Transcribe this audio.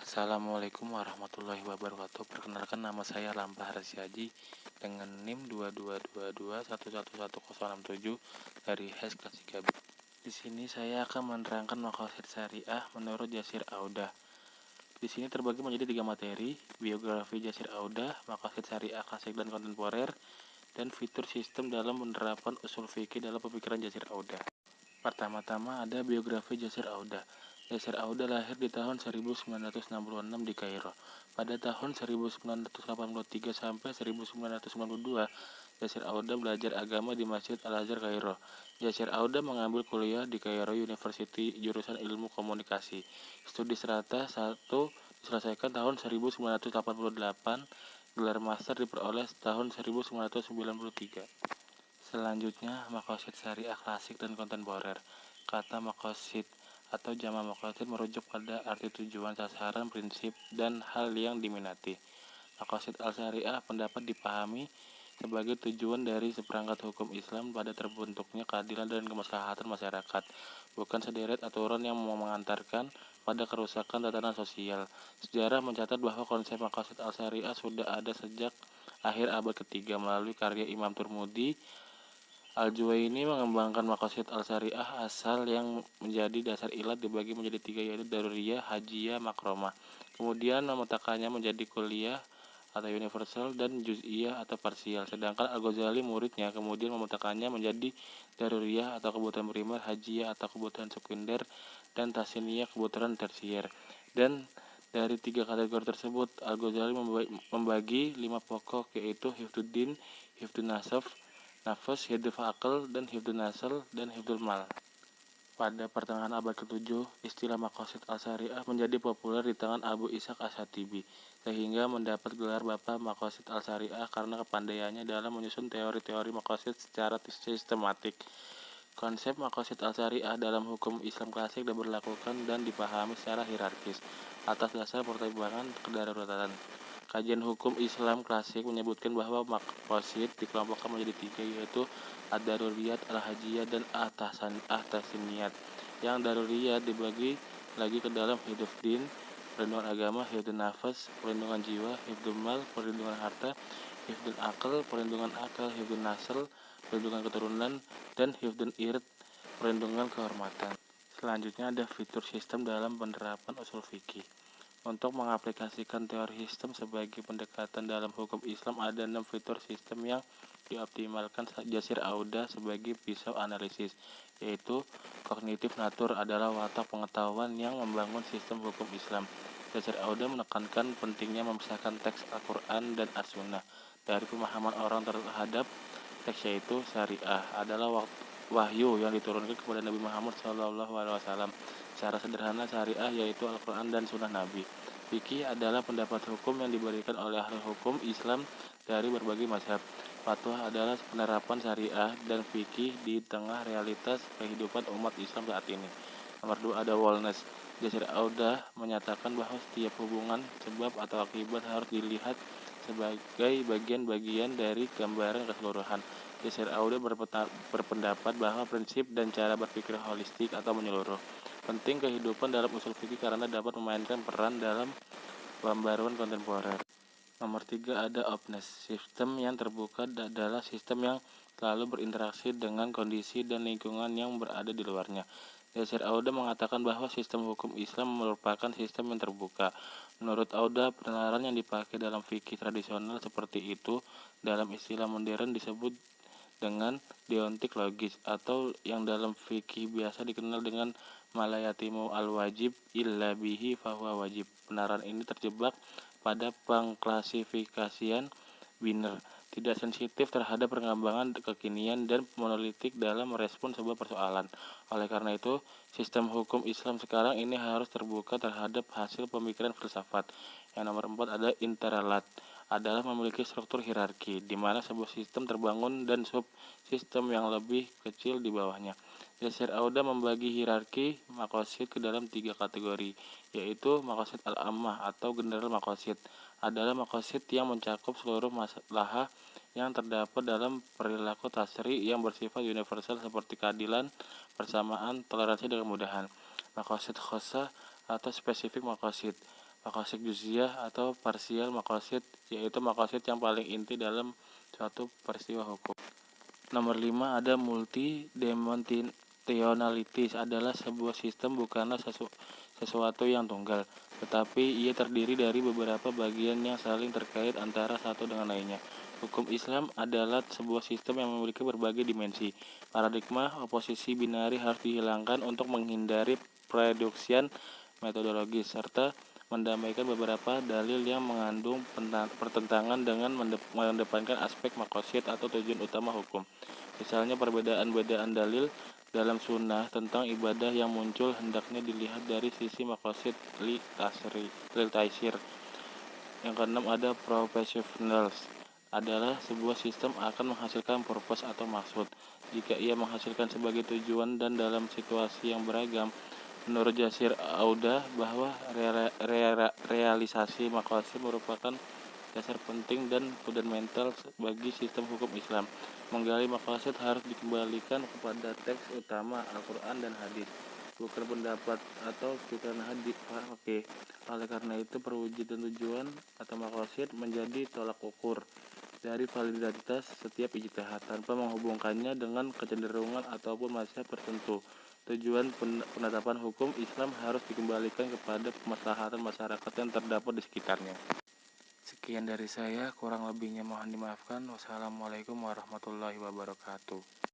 Assalamualaikum warahmatullahi wabarakatuh. Perkenalkan, nama saya Lampah Harsyaji dengan NIM 2222111067 dari HES kelas 3B. Di sini saya akan menerangkan maqasid syariah menurut Yasir Audah. Di sini terbagi menjadi 3 materi: biografi Yasir Audah, maqasid syariah klasik dan kontemporer, dan fitur sistem dalam penerapan usul fikih dalam pemikiran Yasir Audah. Pertama-tama ada biografi Yasir Audah. Yasir Audah lahir di tahun 1966 di Kairo. Pada tahun 1983 sampai 1992, Yasir Audah belajar agama di Masjid Al-Azhar Kairo. Yasir Audah mengambil kuliah di Kairo University jurusan Ilmu Komunikasi. Studi serata 1 diselesaikan tahun 1988, gelar master diperoleh tahun 1993. Selanjutnya, maqasid syariah klasik dan kontemporer. Kata maqasid atau jama' maqasid merujuk pada arti tujuan, sasaran, prinsip, dan hal yang diminati. Maqasid al-syariah pendapat dipahami sebagai tujuan dari seperangkat hukum Islam pada terbentuknya keadilan dan kemaslahatan masyarakat, bukan sederet aturan yang mengantarkan pada kerusakan tatanan sosial. Sejarah mencatat bahwa konsep maqasid al-syariah sudah ada sejak akhir abad ketiga melalui karya Imam Turmudi. Al-Juwaini mengembangkan maqasid al-syariah asal yang menjadi dasar ilat dibagi menjadi 3, yaitu daruriyah, hajiyah, makromah. Kemudian memetakannya menjadi kulliyah atau universal dan juz'iyah atau parsial. Sedangkan Al-Ghazali muridnya kemudian memetakannya menjadi daruriyah atau kebutuhan primer, hajiyah atau kebutuhan sekunder, dan tasiniyah kebutuhan tersier. Dan dari 3 kategori tersebut, Al-Ghazali membagi 5 pokok, yaitu hifdzuddin, hifdzun nafas, hifdzul akal, dan hifdzul nasl, dan hifdzul mal. Pada pertengahan abad ke-7, istilah maqasid al-syariah menjadi populer di tangan Abu Ishaq Asy-Syatibi, sehingga mendapat gelar Bapak Maqasid al-Syariah karena kepandaiannya dalam menyusun teori-teori maqasid secara sistematik. Konsep maqasid al-syariah dalam hukum Islam klasik diberlakukan dan dipahami secara hierarkis atas dasar pertimbangan kedaruratan. Kajian hukum Islam klasik menyebutkan bahwa maqasid dikelompokkan menjadi 3, yaitu ad-daruriyat, al-hajiyah, dan at-tasiniyat. Yang daruriyat dibagi lagi ke dalam hifdzuddin, perlindungan agama, hifdzun nafas, perlindungan jiwa, hifdzul mal, perlindungan harta, hifdzul akal, perlindungan akal, hifdzun nasl, perlindungan keturunan, dan hifdzun ird, perlindungan kehormatan. Selanjutnya ada fitur sistem dalam penerapan usul fikih. Untuk mengaplikasikan teori sistem sebagai pendekatan dalam hukum Islam, ada 6 fitur sistem yang dioptimalkan Yasir Audah sebagai pisau analisis, yaitu kognitif natur adalah watak pengetahuan yang membangun sistem hukum Islam. Yasir Audah menekankan pentingnya memisahkan teks Al-Quran dan As-Sunnah dari pemahaman orang terhadap teks, yaitu syariah adalah wahyu yang diturunkan kepada Nabi Muhammad SAW. Secara sederhana, syariah yaitu Al-Quran dan Sunnah Nabi. Fikih adalah pendapat hukum yang diberikan oleh ahli hukum Islam dari berbagai mazhab. Fatwa adalah penerapan syariah dan fikih di tengah realitas kehidupan umat Islam saat ini. Nomor 2 ada wellness. Yasir Audah menyatakan bahwa setiap hubungan sebab atau akibat harus dilihat sebagai bagian-bagian dari gambaran keseluruhan. Yasir Audah berpendapat bahwa prinsip dan cara berpikir holistik atau menyeluruh penting kehidupan dalam usul fikih karena dapat memainkan peran dalam pembaruan kontemporer. Nomor 3 ada openness. Sistem yang terbuka adalah sistem yang selalu berinteraksi dengan kondisi dan lingkungan yang berada di luarnya. Yasir Audah mengatakan bahwa sistem hukum Islam merupakan sistem yang terbuka. Menurut Audah, penalaran yang dipakai dalam fikih tradisional seperti itu dalam istilah modern disebut dengan deontik logis, atau yang dalam fikih biasa dikenal dengan malayatimu al-wajib illa bihi fahuwa wajib. Penalaran ini terjebak pada pengklasifikasian biner, tidak sensitif terhadap perkembangan kekinian dan monolitik dalam merespon sebuah persoalan. Oleh karena itu, sistem hukum Islam sekarang ini harus terbuka terhadap hasil pemikiran filsafat. Yang nomor 4 ada interrelat, adalah memiliki struktur hierarki, di mana sebuah sistem terbangun dan subsistem yang lebih kecil di bawahnya. Yasir Audah membagi hierarki maqasid ke dalam 3 kategori, yaitu maqasid al-ammah atau general maqasid, adalah maqasid yang mencakup seluruh masalah yang terdapat dalam perilaku tasri yang bersifat universal seperti keadilan, persamaan, toleransi, dan kemudahan. Maqasid khossah atau spesifik maqasid, maqasid juz'iyah atau parsial maqasid, yaitu maqasid yang paling inti dalam suatu peristiwa hukum. Nomor 5 ada multidimensionalities, adalah sebuah sistem bukanlah sesuatu yang tunggal, tetapi ia terdiri dari beberapa bagian yang saling terkait antara satu dengan lainnya. Hukum Islam adalah sebuah sistem yang memiliki berbagai dimensi. Paradigma oposisi binari harus dihilangkan untuk menghindari reduksian metodologis serta mendamaikan beberapa dalil yang mengandung pertentangan dengan mendepankan aspek maqasid atau tujuan utama hukum. Misalnya perbedaan dalil dalam sunnah tentang ibadah yang muncul hendaknya dilihat dari sisi maqasid li taysir. Yang keenam ada professionals, adalah sebuah sistem akan menghasilkan purpose atau maksud. Jika ia menghasilkan sebagai tujuan dan dalam situasi yang beragam. Menurut Yasir Audah bahwa realisasi maqasid merupakan dasar penting dan fundamental bagi sistem hukum Islam. Menggali maqasid harus dikembalikan kepada teks utama Al-Quran dan hadis, bukan pendapat atau tulisan hadis. Oleh karena itu perwujudan tujuan atau maqasid menjadi tolak ukur dari validitas setiap ijtihad tanpa menghubungkannya dengan kecenderungan ataupun mazhab tertentu. Tujuan penetapan hukum Islam harus dikembalikan kepada kemaslahatan masyarakat yang terdapat di sekitarnya. Sekian dari saya, kurang lebihnya mohon dimaafkan. Wassalamualaikum warahmatullahi wabarakatuh.